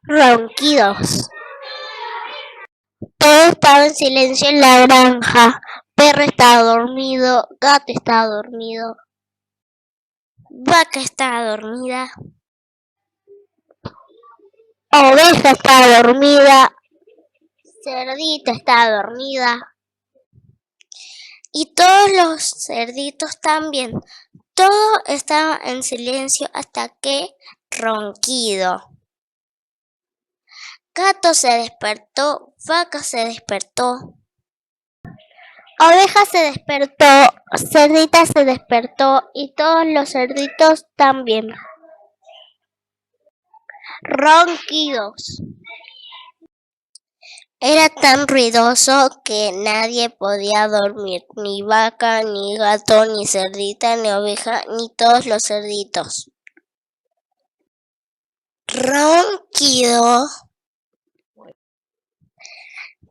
ronquidos. Todo estaba en silencio en la granja. Perro estaba dormido, gato estaba dormido, vaca estaba dormida, oveja estaba dormida, cerdita estaba dormida y todos los cerditos también. Todo estaba en silencio hasta que ronquido. Gato se despertó, vaca se despertó, oveja se despertó, cerdita se despertó y todos los cerditos también. Ronquidos. Era tan ruidoso que nadie podía dormir, ni vaca, ni gato, ni cerdita, ni oveja, ni todos los cerditos. Ronquido.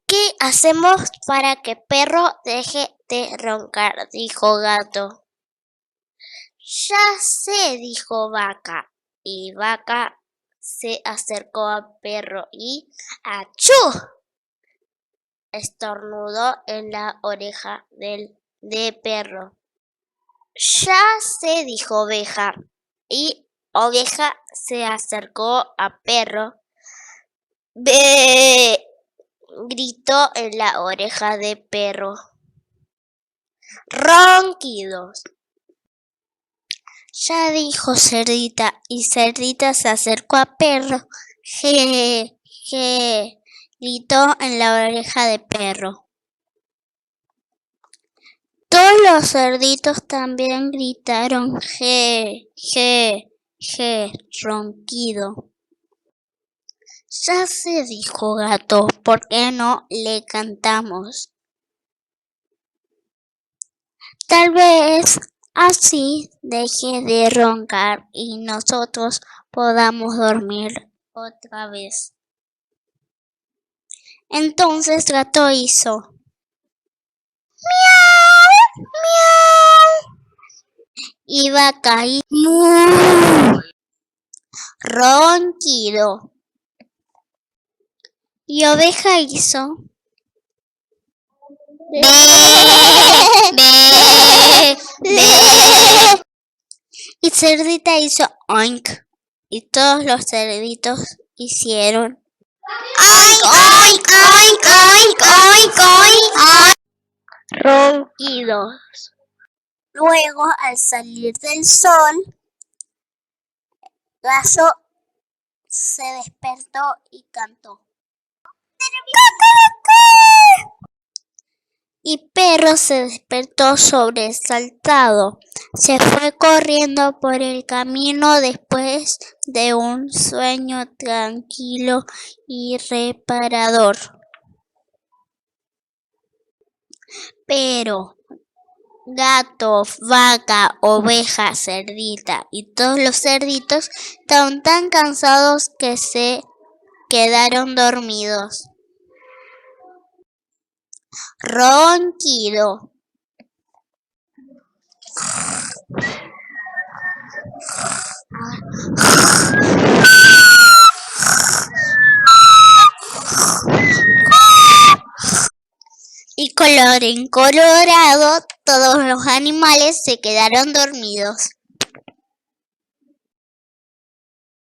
¿Qué hacemos para que perro deje de roncar?, dijo gato. Ya sé, dijo vaca. Y vaca se acercó a perro y ¡achú!, estornudó en la oreja de perro. Ya sé, dijo oveja. Y oveja se acercó a perro. ¡Bé!, gritó en la oreja de perro. Ronquidos. Ya dijo cerdita, y cerdita se acercó a perro. Je, je, gritó en la oreja de perro. Todos los cerditos también gritaron je, je, je, ronquido. Ya se dijo gato, ¿por qué no le cantamos? Tal vez así deje de roncar y nosotros podamos dormir otra vez. Entonces gato hizo miau, miau, y vaca hizo mu, ronquido, y oveja hizo bé, bé, bé, y cerdita hizo oink, y todos los cerditos hicieron oink, oink, oink, oink, oink, oink, oink, ronquidos. Luego, al salir del sol, Gallo se despertó y cantó. Y Perro se despertó sobresaltado. Se fue corriendo por el camino después de un sueño tranquilo y reparador. Pero gato, vaca, oveja, cerdita y todos los cerditos estaban tan cansados que se quedaron dormidos. Ronquido. Y colorín colorado, todos los animales se quedaron dormidos.